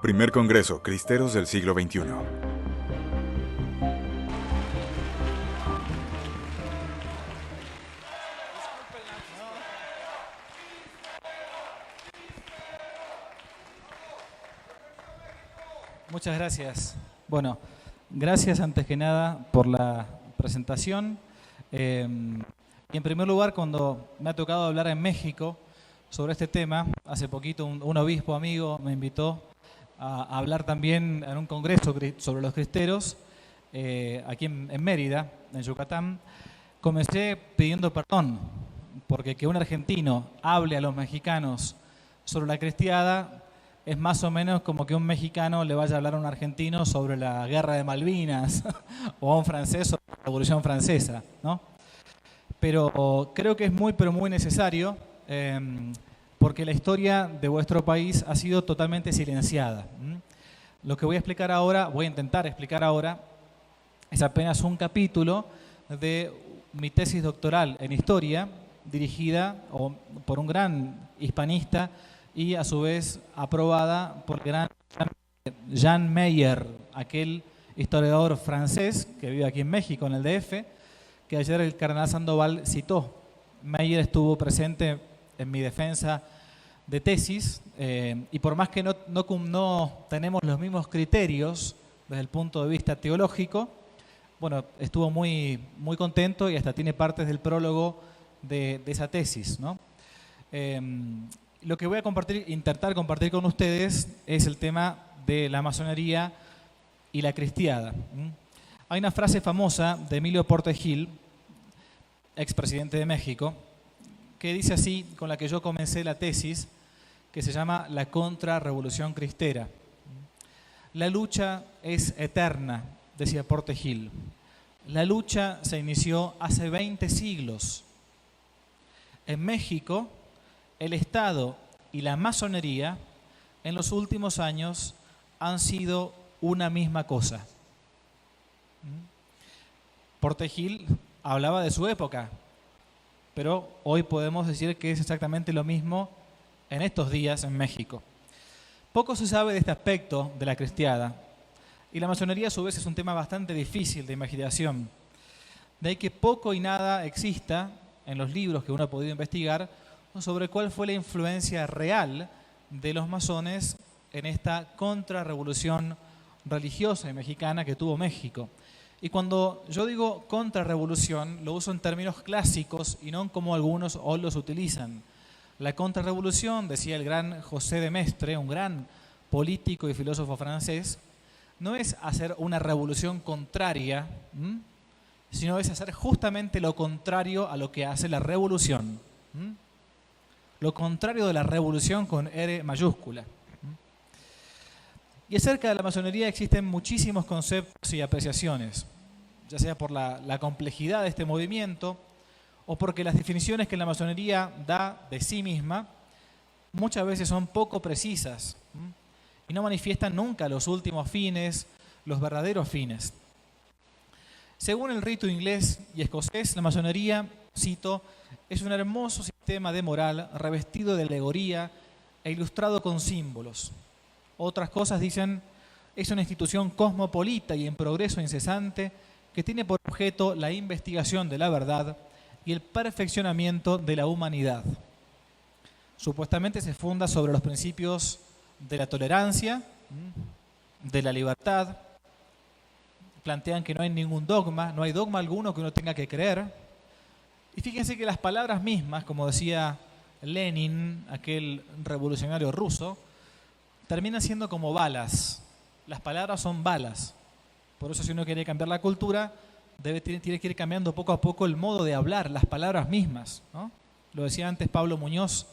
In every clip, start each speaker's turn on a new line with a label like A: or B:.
A: Primer Congreso Cristeros del siglo XXI.
B: Muchas gracias. Bueno, gracias antes que nada por la presentación. Y en primer lugar, cuando me ha tocado hablar en México sobre este tema, hace poquito un obispo amigo me invitó a hablar también en un congreso sobre los cristeros, aquí en Mérida, en Yucatán. Comencé pidiendo perdón, porque que un argentino hable a los mexicanos sobre la cristiada es más o menos como que un mexicano le vaya a hablar a un argentino sobre la guerra de Malvinas o a un francés sobre la Revolución Francesa, ¿no? Pero creo que es pero muy necesario, porque la historia de vuestro país ha sido totalmente silenciada. Lo que voy a explicar ahora, voy a intentar explicar ahora, es apenas un capítulo de mi tesis doctoral en historia, dirigida por un gran hispanista y a su vez aprobada por el gran Jean Meyer, aquel historiador francés que vive aquí en México, en el DF, que ayer el cardenal Sandoval citó. Meyer estuvo presente en mi defensa de tesis, y por más que no tenemos los mismos criterios desde el punto de vista teológico, bueno, estuvo muy contento y hasta tiene partes del prólogo de esa tesis, ¿no? Lo que voy a intentar compartir con ustedes es el tema de la masonería y la cristiada. Hay una frase famosa de Emilio Portes Gil, expresidente de México, que dice así, con la que yo comencé la tesis, que se llama la contrarrevolución cristera. La lucha es eterna, decía Portes Gil. La lucha se inició hace 20 siglos. En México, el Estado y la masonería en los últimos años han sido una misma cosa. Portes Gil hablaba de su época, pero hoy podemos decir que es exactamente lo mismo en estos días en México. Poco se sabe de este aspecto de la cristiada, y la masonería a su vez es un tema bastante difícil de imaginación. De ahí que poco y nada exista en los libros que uno ha podido investigar sobre cuál fue la influencia real de los masones en esta contrarrevolución religiosa y mexicana que tuvo México. Y cuando yo digo contrarrevolución, lo uso en términos clásicos y no como algunos hoy los utilizan. La contrarrevolución, decía el gran José de Maistre, un gran político y filósofo francés, no es hacer una revolución contraria, sino es hacer justamente lo contrario a lo que hace la revolución. Lo contrario de la revolución con R mayúscula. Y acerca de la masonería existen muchísimos conceptos y apreciaciones, ya sea por la complejidad de este movimiento o porque las definiciones que la masonería da de sí misma muchas veces son poco precisas y no manifiestan nunca los últimos fines, los verdaderos fines. Según el rito inglés y escocés, la masonería, cito, es un hermoso sistema de moral revestido de alegoría e ilustrado con símbolos. Otras cosas dicen, es una institución cosmopolita y en progreso incesante que tiene por objeto la investigación de la verdad y el perfeccionamiento de la humanidad. Supuestamente se funda sobre los principios de la tolerancia, de la libertad. Plantean que no hay ningún dogma, no hay dogma alguno que uno tenga que creer. Y fíjense que las palabras mismas, como decía Lenin, aquel revolucionario ruso, terminan siendo como balas. Las palabras son balas. Por eso si uno quiere cambiar la cultura, tiene que ir cambiando poco a poco el modo de hablar, las palabras mismas, ¿no? Lo decía antes Pablo Muñoz,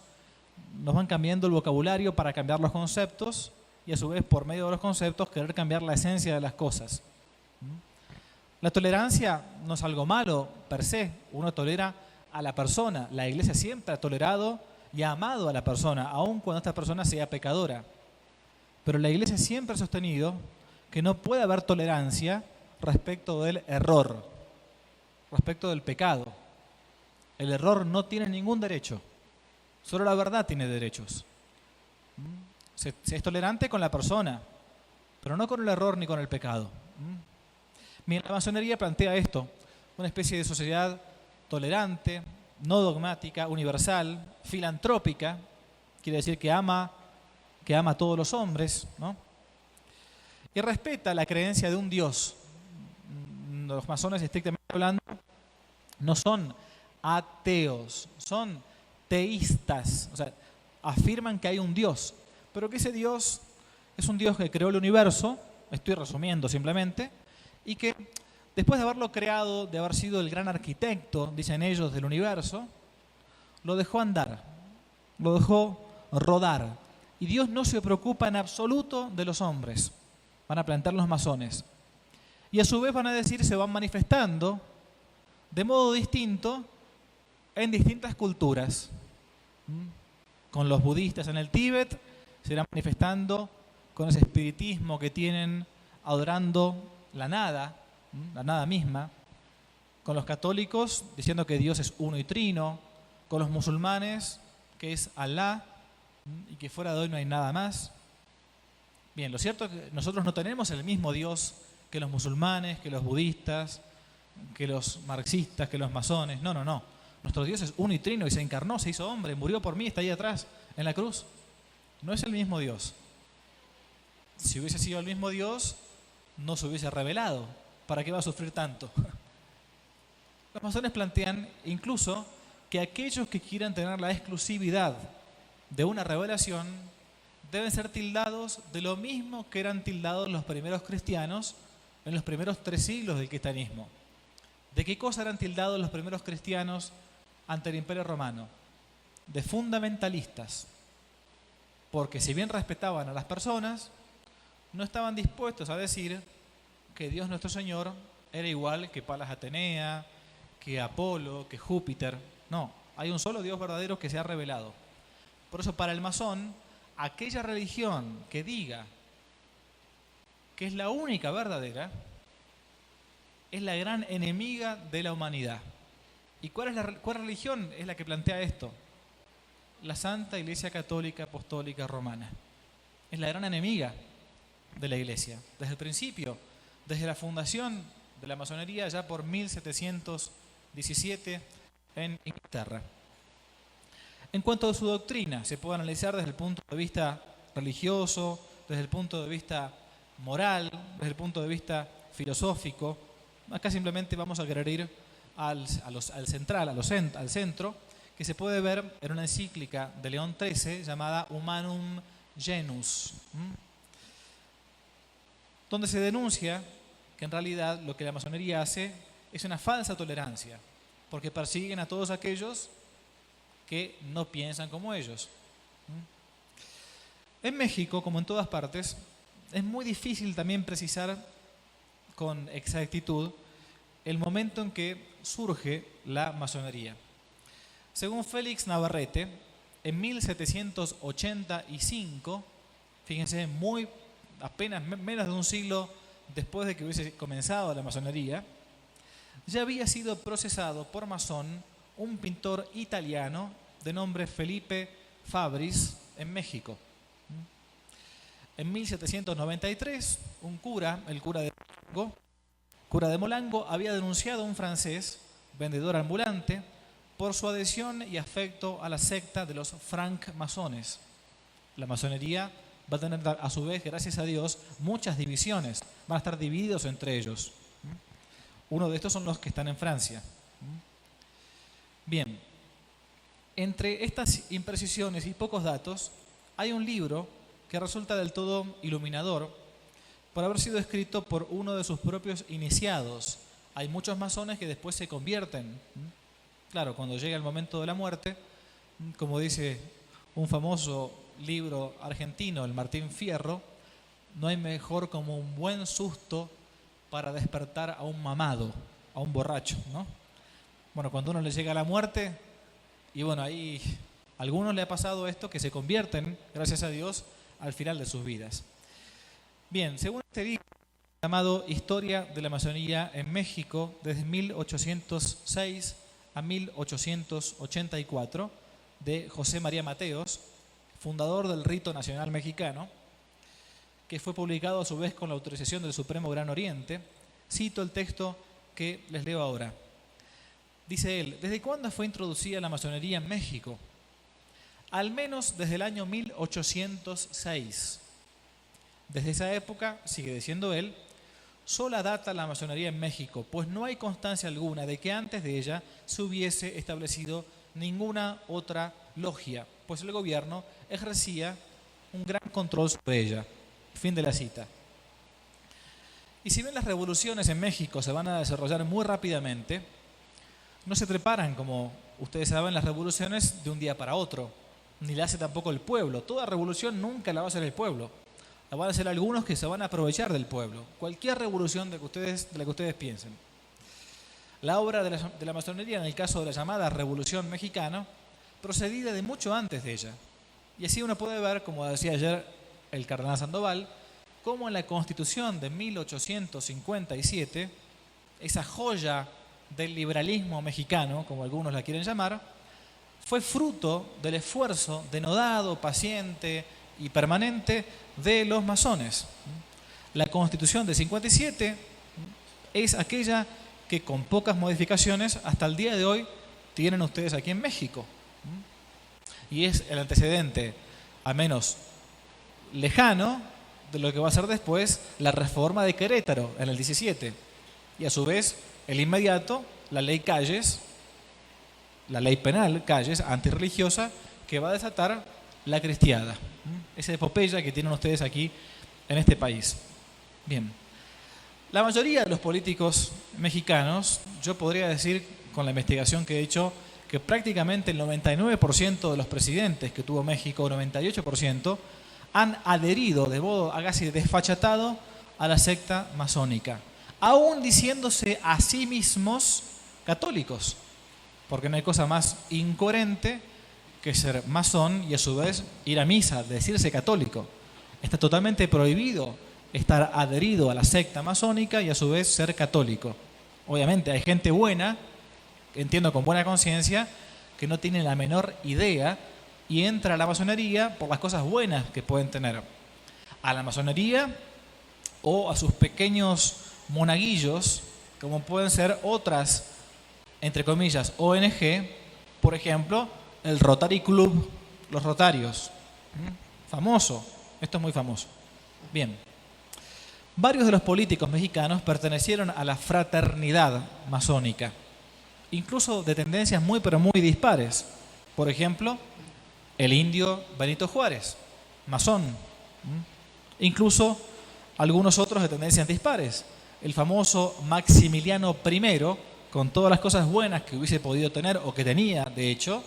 B: nos van cambiando el vocabulario para cambiar los conceptos y a su vez por medio de los conceptos querer cambiar la esencia de las cosas. La tolerancia no es algo malo per se, uno tolera a la persona. La Iglesia siempre ha tolerado y ha amado a la persona, aun cuando esta persona sea pecadora. Pero la Iglesia siempre ha sostenido que no puede haber tolerancia respecto del error, respecto del pecado. El error no tiene ningún derecho, solo la verdad tiene derechos. Se es tolerante con la persona, pero no con el error ni con el pecado. Bien, la masonería plantea esto, una especie de sociedad tolerante, no dogmática, universal, filantrópica, quiere decir que ama a todos los hombres, ¿no? Y respeta la creencia de un Dios. Los masones, estrictamente hablando, no son ateos, son teístas, o sea, afirman que hay un Dios, pero que ese Dios es un Dios que creó el universo, estoy resumiendo simplemente, y que después de haberlo creado, de haber sido el gran arquitecto, dicen ellos, del universo, lo dejó andar, lo dejó rodar. Y Dios no se preocupa en absoluto de los hombres, van a plantear los masones. Y a su vez van a decir, se van manifestando de modo distinto en distintas culturas. Con los budistas en el Tíbet se irán manifestando con ese espiritismo que tienen, adorando la nada misma. Con los católicos diciendo que Dios es uno y trino. Con los musulmanes que es Alá y que fuera de hoy no hay nada más. Bien, lo cierto es que nosotros no tenemos el mismo Dios que los musulmanes, que los budistas, que los marxistas, que los masones. No. Nuestro Dios es uno y trino y se encarnó, se hizo hombre, murió por mí, está ahí atrás, en la cruz. No es el mismo Dios. Si hubiese sido el mismo Dios, no se hubiese revelado. ¿Para qué va a sufrir tanto? Los masones plantean incluso que aquellos que quieran tener la exclusividad de una revelación deben ser tildados de lo mismo que eran tildados los primeros cristianos en los primeros 3 siglos del cristianismo. ¿De qué cosa eran tildados los primeros cristianos ante el Imperio Romano? De fundamentalistas. Porque si bien respetaban a las personas, no estaban dispuestos a decir que Dios nuestro Señor era igual que Palas Atenea, que Apolo, que Júpiter. No, hay un solo Dios verdadero que se ha revelado. Por eso para el masón, aquella religión que diga que es la única verdadera, es la gran enemiga de la humanidad. ¿Y cuál religión es la que plantea esto? La Santa Iglesia Católica Apostólica Romana. Es la gran enemiga de la Iglesia. Desde el principio, desde la fundación de la masonería, ya por 1717 en Inglaterra. En cuanto a su doctrina, se puede analizar desde el punto de vista religioso, desde el punto de vista moral, desde el punto de vista filosófico. Acá simplemente vamos a querer ir al centro, que se puede ver en una encíclica de León XIII llamada Humanum Genus, donde se denuncia que en realidad lo que la masonería hace es una falsa tolerancia, porque persiguen a todos aquellos que no piensan como ellos. En México, como en todas partes, es muy difícil también precisar con exactitud el momento en que surge la masonería. Según Félix Navarrete, en 1785, fíjense, apenas menos de un siglo después de que hubiese comenzado la masonería, ya había sido procesado por masón un pintor italiano de nombre Felipe Fabris en México. En 1793, un cura, el cura de Molango, había denunciado a un francés, vendedor ambulante, por su adhesión y afecto a la secta de los francmasones. La masonería va a tener a su vez, gracias a Dios, muchas divisiones. Van a estar divididos entre ellos. Uno de estos son los que están en Francia. Bien, entre estas imprecisiones y pocos datos, hay un libro que resulta del todo iluminador por haber sido escrito por uno de sus propios iniciados. Hay muchos masones que después se convierten. Claro, cuando llega el momento de la muerte, como dice un famoso libro argentino, el Martín Fierro, no hay mejor como un buen susto para despertar a un mamado, a un borracho, ¿no? Bueno, cuando uno le llega la muerte, y bueno, ahí a algunos le ha pasado esto, que se convierten, gracias a Dios, al final de sus vidas. Bien, según este libro llamado Historia de la Masonería en México, desde 1806 a 1884, de José María Mateos, fundador del rito nacional mexicano, que fue publicado a su vez con la autorización del Supremo Gran Oriente. Cito el texto que les leo ahora. Dice él: ¿desde cuándo fue introducida la masonería en México? Al menos desde el año 1806. Desde esa época, sigue diciendo él, sola data la masonería en México, pues no hay constancia alguna de que antes de ella se hubiese establecido ninguna otra logia, pues el gobierno ejercía un gran control sobre ella. Fin de la cita. Y si bien las revoluciones en México se van a desarrollar muy rápidamente, no se preparan, como ustedes saben, las revoluciones de un día para otro, ni la hace tampoco el pueblo. Toda revolución nunca la va a hacer el pueblo, la van a hacer algunos que se van a aprovechar del pueblo. Cualquier revolución de la que ustedes piensen. La obra de la masonería, en el caso de la llamada Revolución Mexicana, procedía de mucho antes de ella. Y así uno puede ver, como decía ayer el cardenal Sandoval, cómo en la Constitución de 1857, esa joya del liberalismo mexicano, como algunos la quieren llamar, fue fruto del esfuerzo denodado, paciente y permanente de los masones. La Constitución de 57 es aquella que con pocas modificaciones hasta el día de hoy tienen ustedes aquí en México. Y es el antecedente, al menos lejano, de lo que va a ser después la reforma de Querétaro en el 17. Y a su vez, el inmediato, la ley Calles, la ley penal Calles, antirreligiosa, que va a desatar la cristiada. Esa epopeya que tienen ustedes aquí en este país. Bien. La mayoría de los políticos mexicanos, yo podría decir, con la investigación que he hecho, que prácticamente el 99% de los presidentes que tuvo México, 98%, han adherido de modo casi desfachatado a la secta masónica, aún diciéndose a sí mismos católicos, porque no hay cosa más incoherente que ser masón y a su vez ir a misa, decirse católico. Está totalmente prohibido estar adherido a la secta masónica y a su vez ser católico. Obviamente hay gente buena, entiendo con buena conciencia, que no tiene la menor idea y entra a la masonería por las cosas buenas que pueden tener. A la masonería o a sus pequeños monaguillos, como pueden ser otras, entre comillas, ONG, por ejemplo, el Rotary Club, los Rotarios. Famoso, esto es muy famoso. Bien. Varios de los políticos mexicanos pertenecieron a la fraternidad masónica, incluso de tendencias muy pero muy dispares. Por ejemplo, el indio Benito Juárez, masón. Incluso algunos otros de tendencias dispares. El famoso Maximiliano I, con todas las cosas buenas que hubiese podido tener o que tenía, de hecho,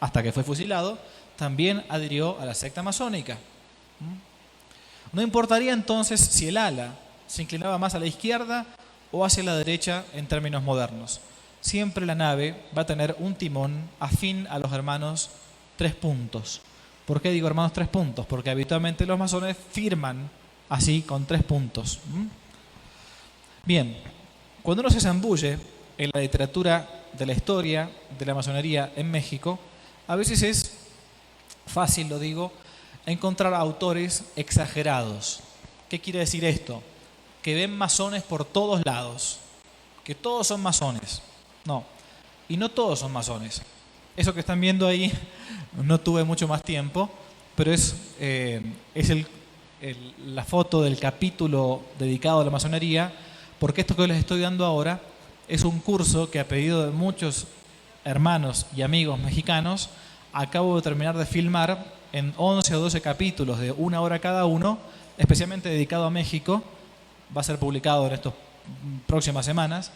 B: hasta que fue fusilado, también adhirió a la secta masónica. No importaría entonces si el ala se inclinaba más a la izquierda o hacia la derecha en términos modernos. Siempre la nave va a tener un timón afín a los hermanos tres puntos. ¿Por qué digo hermanos tres puntos? Porque habitualmente los masones firman así con 3 puntos. Bien, cuando uno se zambulle en la literatura de la historia de la masonería en México, a veces es fácil, lo digo, encontrar autores exagerados. ¿Qué quiere decir esto? Que ven masones por todos lados, que todos son masones. No, y no todos son masones. Eso que están viendo ahí, no tuve mucho más tiempo, pero es la foto del capítulo dedicado a la masonería, porque esto que les estoy dando ahora es un curso que a pedido de muchos hermanos y amigos mexicanos acabo de terminar de filmar en 11 o 12 capítulos de 1 hora cada uno, especialmente dedicado a México. Va a ser publicado en estas próximas semanas,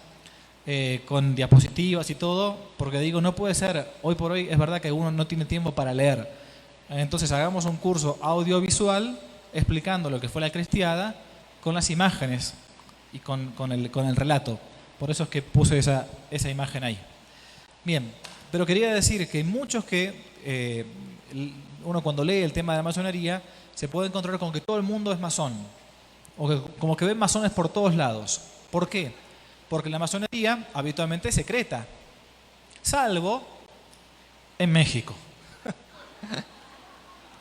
B: con diapositivas y todo, porque digo, no puede ser, hoy por hoy es verdad que uno no tiene tiempo para leer. Entonces hagamos un curso audiovisual explicando lo que fue la cristiada con las imágenes y con el relato. Por eso es que puse esa imagen ahí. Bien, pero quería decir que muchos que uno cuando lee el tema de la masonería se puede encontrar con que todo el mundo es masón, o que, como que ven masones por todos lados. ¿Por qué? Porque la masonería habitualmente es secreta, salvo en México.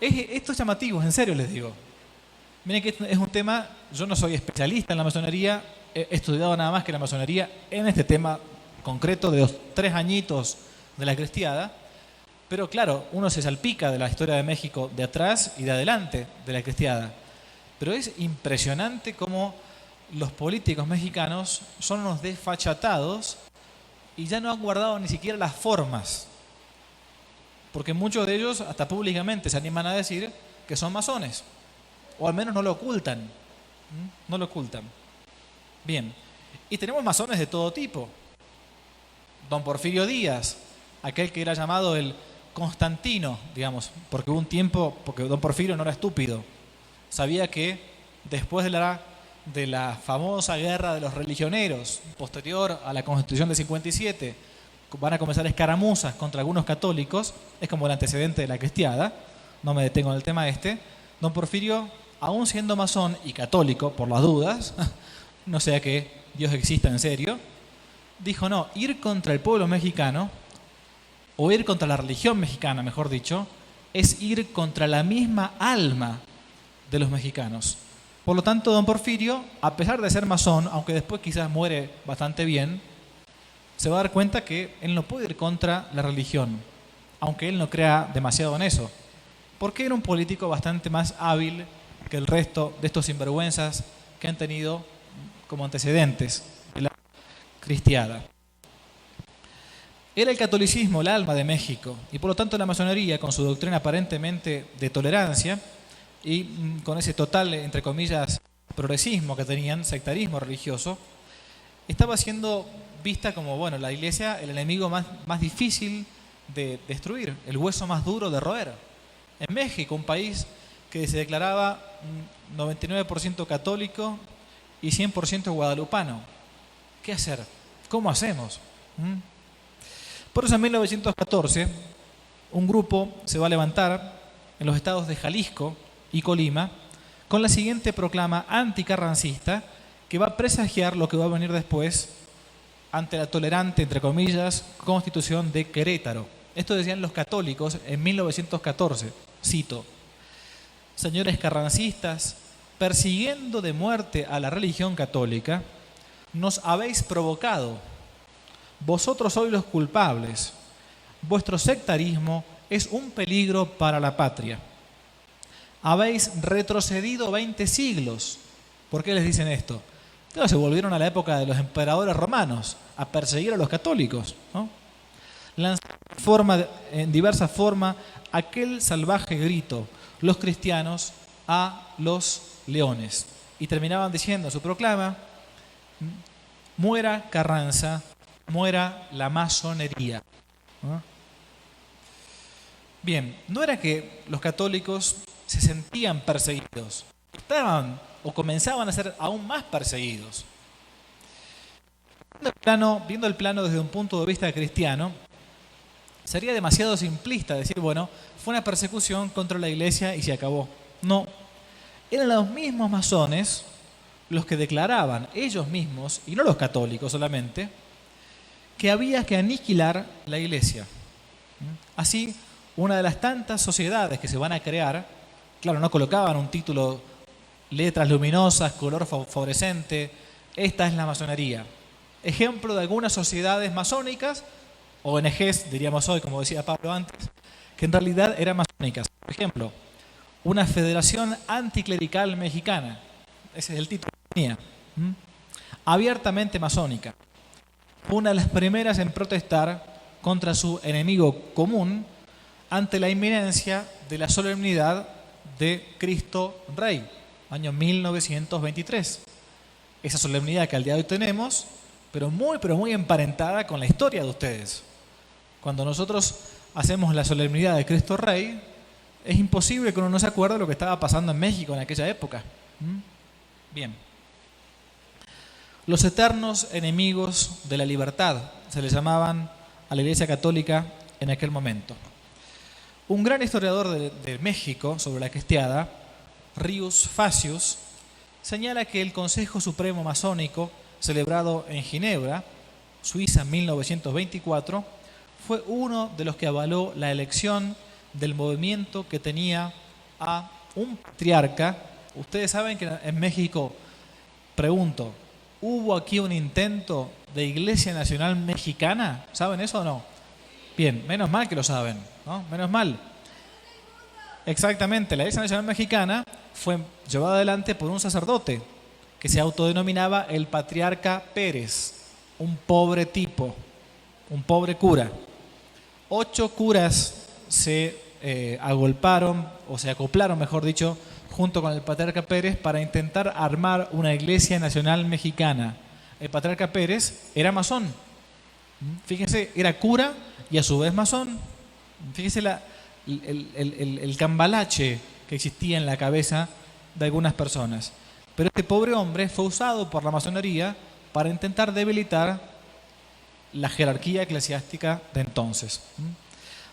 B: Esto es llamativo, en serio les digo. Miren que es un tema, yo no soy especialista en la masonería, he estudiado nada más que la masonería en este tema concreto de los 3 añitos de la cristiada, pero claro, uno se salpica de la historia de México de atrás y de adelante de la cristiada. Pero es impresionante cómo los políticos mexicanos son unos desfachatados y ya no han guardado ni siquiera las formas. Porque muchos de ellos hasta públicamente se animan a decir que son masones. O al menos no lo ocultan. No lo ocultan. Bien. Y tenemos masones de todo tipo. Don Porfirio Díaz, aquel que era llamado el Constantino, digamos, porque hubo un tiempo, porque don Porfirio no era estúpido. Sabía que después de la famosa guerra de los religioneros, posterior a la Constitución de 57, van a comenzar escaramuzas contra algunos católicos, es como el antecedente de la cristiada, no me detengo en el tema este. Don Porfirio, aún siendo masón y católico, por las dudas, no sea que Dios exista en serio, dijo no, ir contra el pueblo mexicano, o ir contra la religión mexicana, mejor dicho, es ir contra la misma alma de los mexicanos. Por lo tanto, don Porfirio, a pesar de ser masón, aunque después quizás muere bastante bien, se va a dar cuenta que él no puede ir contra la religión, aunque él no crea demasiado en eso, porque era un político bastante más hábil que el resto de estos sinvergüenzas que han tenido como antecedentes de la cristiada. Era el catolicismo el alma de México y por lo tanto la masonería, con su doctrina aparentemente de tolerancia y con ese total, entre comillas, progresismo que tenían, sectarismo religioso, estaba siendo vista como, bueno, la iglesia, el enemigo más difícil de destruir, el hueso más duro de roer. En México, un país que se declaraba 99% católico y 100% guadalupano. ¿Qué hacer? ¿Cómo hacemos? Por eso en 1914 un grupo se va a levantar en los estados de Jalisco y Colima con la siguiente proclama anticarrancista que va a presagiar lo que va a venir después ante la tolerante, entre comillas, Constitución de Querétaro. Esto decían los católicos en 1914, cito: señores carrancistas, persiguiendo de muerte a la religión católica, nos habéis provocado. Vosotros sois los culpables. Vuestro sectarismo es un peligro para la patria. Habéis retrocedido 20 siglos. ¿Por qué les dicen esto? Claro, se volvieron a la época de los emperadores romanos a perseguir a los católicos, ¿no? Lanzaron en diversa forma aquel salvaje grito, los cristianos a los leones. Y terminaban diciendo su proclama: muera Carranza, muera la masonería. ¿No? Bien, no era que los católicos se sentían perseguidos, estaban o comenzaban a ser aún más perseguidos. Viendo el plano desde un punto de vista cristiano, sería demasiado simplista decir, bueno, fue una persecución contra la iglesia y se acabó. No, eran los mismos masones los que declaraban ellos mismos, y no los católicos solamente, que había que aniquilar la iglesia. Así, una de las tantas sociedades que se van a crear, claro, no colocaban un título, letras luminosas, color fosforescente, esta es la masonería. Ejemplo de algunas sociedades masónicas, ONGs, diríamos hoy, como decía Pablo antes, que en realidad eran masónicas. Por ejemplo, una Federación Anticlerical Mexicana, ese es el título que tenía, abiertamente masónica. Una de las primeras en protestar contra su enemigo común ante la inminencia de la solemnidad de Cristo Rey, año 1923. Esa solemnidad que al día de hoy tenemos, pero muy emparentada con la historia de ustedes. Cuando nosotros hacemos la solemnidad de Cristo Rey, es imposible que uno no se acuerde de lo que estaba pasando en México en aquella época. Bien. Los eternos enemigos de la libertad se les llamaban a la Iglesia Católica en aquel momento. Un gran historiador de México sobre la cristiada, Rius Facius, señala que el Consejo Supremo Masónico, celebrado en Ginebra, Suiza, en 1924, fue uno de los que avaló la elección del movimiento que tenía a un patriarca. Ustedes saben que en México, pregunto, ¿hubo aquí un intento de Iglesia Nacional Mexicana? ¿Saben eso o no? Bien, menos mal que lo saben, ¿no? Menos mal. Exactamente, la Iglesia Nacional Mexicana fue llevada adelante por un sacerdote que se autodenominaba el Patriarca Pérez, un pobre tipo, un pobre cura. 8 curas se agolparon, o se acoplaron, mejor dicho, junto con el Patriarca Pérez para intentar armar una Iglesia Nacional Mexicana. El Patriarca Pérez era masón. Fíjense, era cura y a su vez masón. Fíjense el cambalache que existía en la cabeza de algunas personas. Pero este pobre hombre fue usado por la masonería para intentar debilitar la jerarquía eclesiástica de entonces.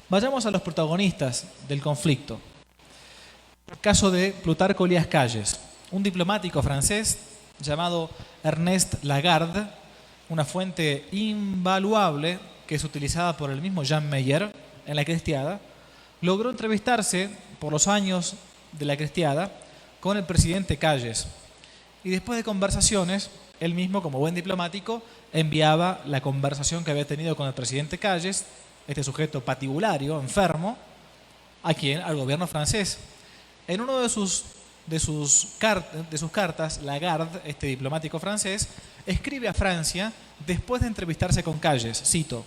B: Vayamos a los protagonistas del conflicto. El caso de Plutarco Elías Calles, un diplomático francés llamado Ernest Lagarde, una fuente invaluable que es utilizada por el mismo Jean Meyer en la Cristiada, logró entrevistarse por los años de la Cristiada con el presidente Calles. Y después de conversaciones, él mismo, como buen diplomático, enviaba la conversación que había tenido con el presidente Calles, este sujeto patibulario, enfermo, al gobierno francés. En uno de sus cartas, Lagarde, este diplomático francés, escribe a Francia después de entrevistarse con Calles, cito: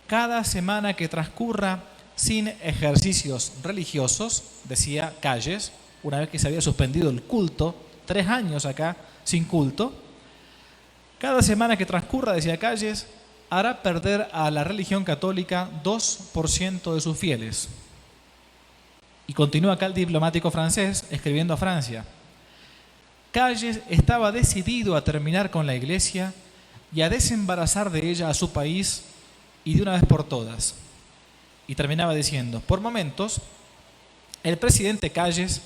B: «Cada semana que transcurra sin ejercicios religiosos», decía Calles, una vez que se había suspendido el culto, 3 años acá sin culto, «cada semana que transcurra», decía Calles, «hará perder a la religión católica 2% de sus fieles». Y continúa acá el diplomático francés escribiendo a Francia: «Calles estaba decidido a terminar con la Iglesia y a desembarazar de ella a su país, y de una vez por todas». Y terminaba diciendo: «Por momentos, el presidente Calles,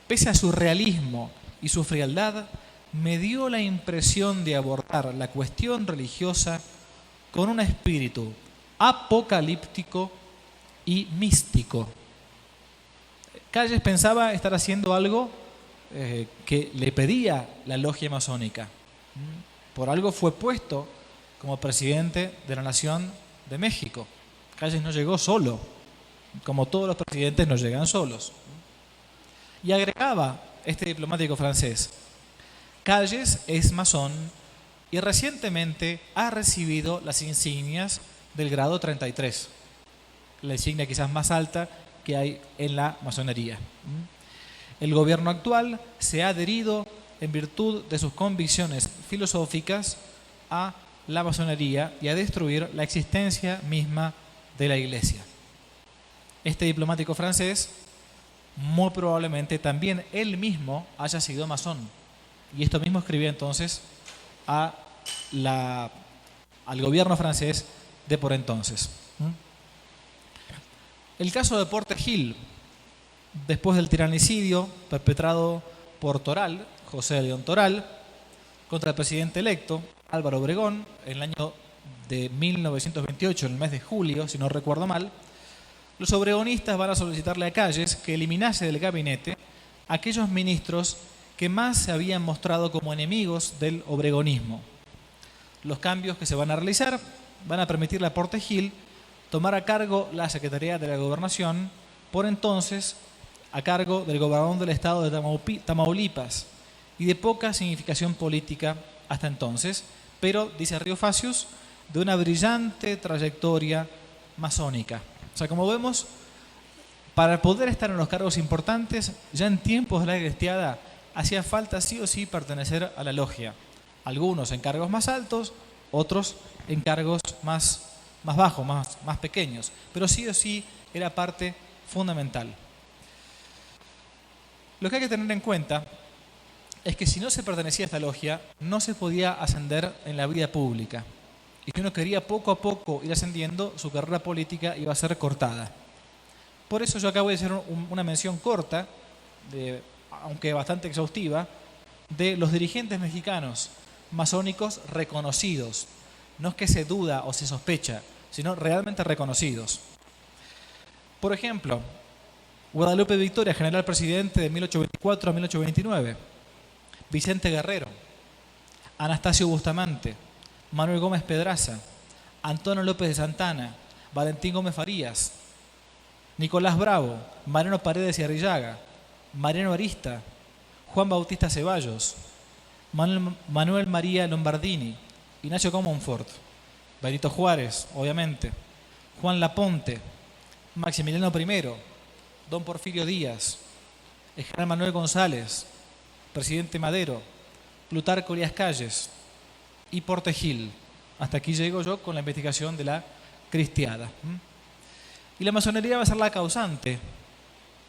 B: pese a su realismo y su frialdad, me dio la impresión de abordar la cuestión religiosa con un espíritu apocalíptico y místico». Calles pensaba estar haciendo algo que le pedía la logia masónica. Por algo fue puesto como presidente de la Nación de México. Calles no llegó solo, como todos los presidentes no llegan solos. Y agregaba este diplomático francés: «Calles es masón y recientemente ha recibido las insignias del grado 33, la insignia quizás más alta que hay en la masonería. El gobierno actual se ha adherido en virtud de sus convicciones filosóficas a la masonería y a destruir la existencia misma de la Iglesia». Este diplomático francés muy probablemente también él mismo haya sido masón. Y esto mismo escribía entonces al gobierno francés de por entonces. El caso de Portegil, después del tiranicidio perpetrado por Toral, José León Toral, contra el presidente electo Álvaro Obregón, en el año de 1928, en el mes de julio, si no recuerdo mal, los obregonistas van a solicitarle a Calles que eliminase del gabinete a aquellos ministros que más se habían mostrado como enemigos del obregonismo. Los cambios que se van a realizar van a permitirle a Portegil tomar a cargo la Secretaría de la Gobernación, por entonces a cargo del gobernador del estado de Tamaulipas, y de poca significación política hasta entonces, pero, dice Río Facius, de una brillante trayectoria masónica. O sea, como vemos, para poder estar en los cargos importantes, ya en tiempos de la Cristiada, hacía falta sí o sí pertenecer a la logia. Algunos en cargos más altos, otros en cargos más bajos, más pequeños. Pero sí o sí era parte fundamental. Lo que hay que tener en cuenta es que si no se pertenecía a esta logia, no se podía ascender en la vida pública. Y si uno quería poco a poco ir ascendiendo, su carrera política iba a ser cortada. Por eso yo acá voy a hacer una mención corta, aunque bastante exhaustiva, de los dirigentes mexicanos masónicos reconocidos. No es que se duda o se sospecha, sino realmente reconocidos. Por ejemplo, Guadalupe Victoria, general presidente de 1824 a 1829. Vicente Guerrero, Anastasio Bustamante, Manuel Gómez Pedraza, Antonio López de Santana, Valentín Gómez Farías, Nicolás Bravo, Mariano Paredes y Arrillaga, Mariano Arista, Juan Bautista Ceballos, Manuel María Lombardini, Ignacio Comonfort, Benito Juárez, obviamente, Juan Laponte, Maximiliano I, don Porfirio Díaz, el general Manuel González, presidente Madero, Plutarco Elías Calles y Porte Gil. Hasta aquí llego yo con la investigación de la cristiada. Y la masonería va a ser la causante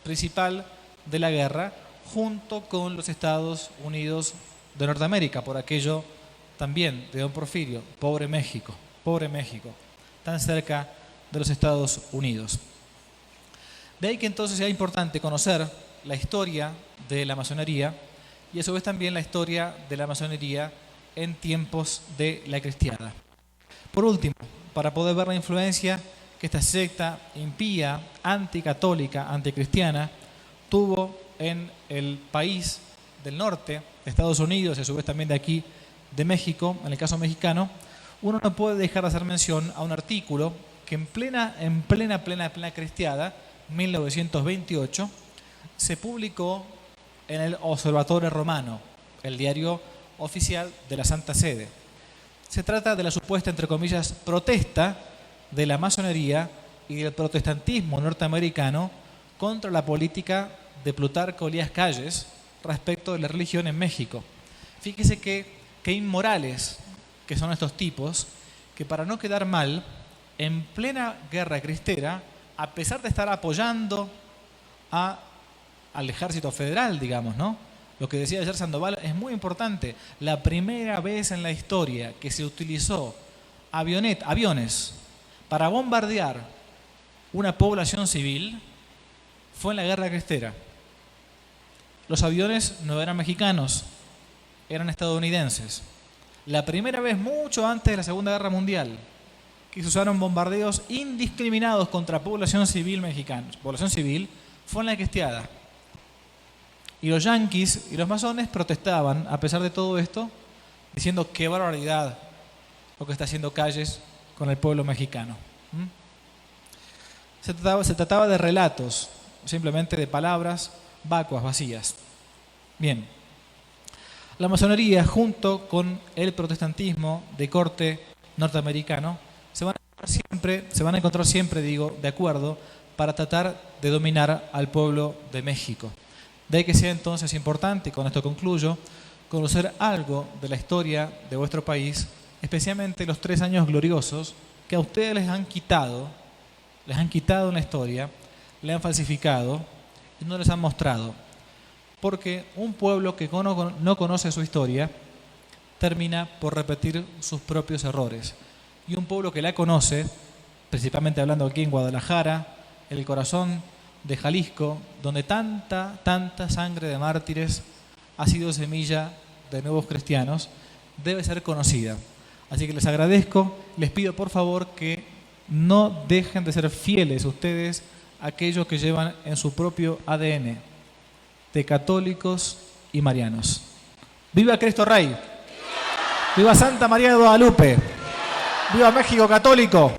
B: principal de la guerra, junto con los Estados Unidos de Norteamérica, por aquello también de don Porfirio, pobre México, tan cerca de los Estados Unidos. De ahí que entonces sea importante conocer la historia de la masonería y a su vez también la historia de la masonería en tiempos de la cristiada. Por último, para poder ver la influencia que esta secta impía, anticatólica, anticristiana, tuvo en el país del norte, Estados Unidos y a su vez también de aquí, de México, en el caso mexicano, uno no puede dejar de hacer mención a un artículo que en plena cristiada, 1928, se publicó en el Osservatore Romano, el diario oficial de la Santa Sede. Se trata de la supuesta, entre comillas, protesta de la masonería y del protestantismo norteamericano contra la política de Plutarco Elías Calles respecto de la religión en México. Fíjese qué inmorales que son estos tipos, que para no quedar mal, en plena guerra cristera, a pesar de estar apoyando al ejército federal, digamos, ¿no? Lo que decía ayer Sandoval es muy importante. La primera vez en la historia que se utilizó aviones para bombardear una población civil fue en la guerra cristera. Los aviones no eran mexicanos, eran estadounidenses. La primera vez, mucho antes de la Segunda Guerra Mundial, que se usaron bombardeos indiscriminados contra población civil mexicana. Población civil fue en la cristiada. Y los yanquis y los masones protestaban, a pesar de todo esto, diciendo qué barbaridad lo que está haciendo Calles con el pueblo mexicano. Se trataba de relatos, simplemente de palabras vacuas, vacías. Bien, la masonería junto con el protestantismo de corte norteamericano se van a encontrar siempre, de acuerdo para tratar de dominar al pueblo de México. De ahí que sea entonces importante, y con esto concluyo, conocer algo de la historia de vuestro país, especialmente los 3 años gloriosos que a ustedes les han quitado una historia, le han falsificado y no les han mostrado. Porque un pueblo que no conoce su historia termina por repetir sus propios errores. Y un pueblo que la conoce, principalmente hablando aquí en Guadalajara, el corazón de Jalisco, donde tanta sangre de mártires ha sido semilla de nuevos cristianos, debe ser conocida. Así que les agradezco, les pido por favor que no dejen de ser fieles ustedes a aquellos que llevan en su propio ADN de católicos y marianos. ¡Viva Cristo Rey! ¡Viva Santa María de Guadalupe! ¡Viva México católico!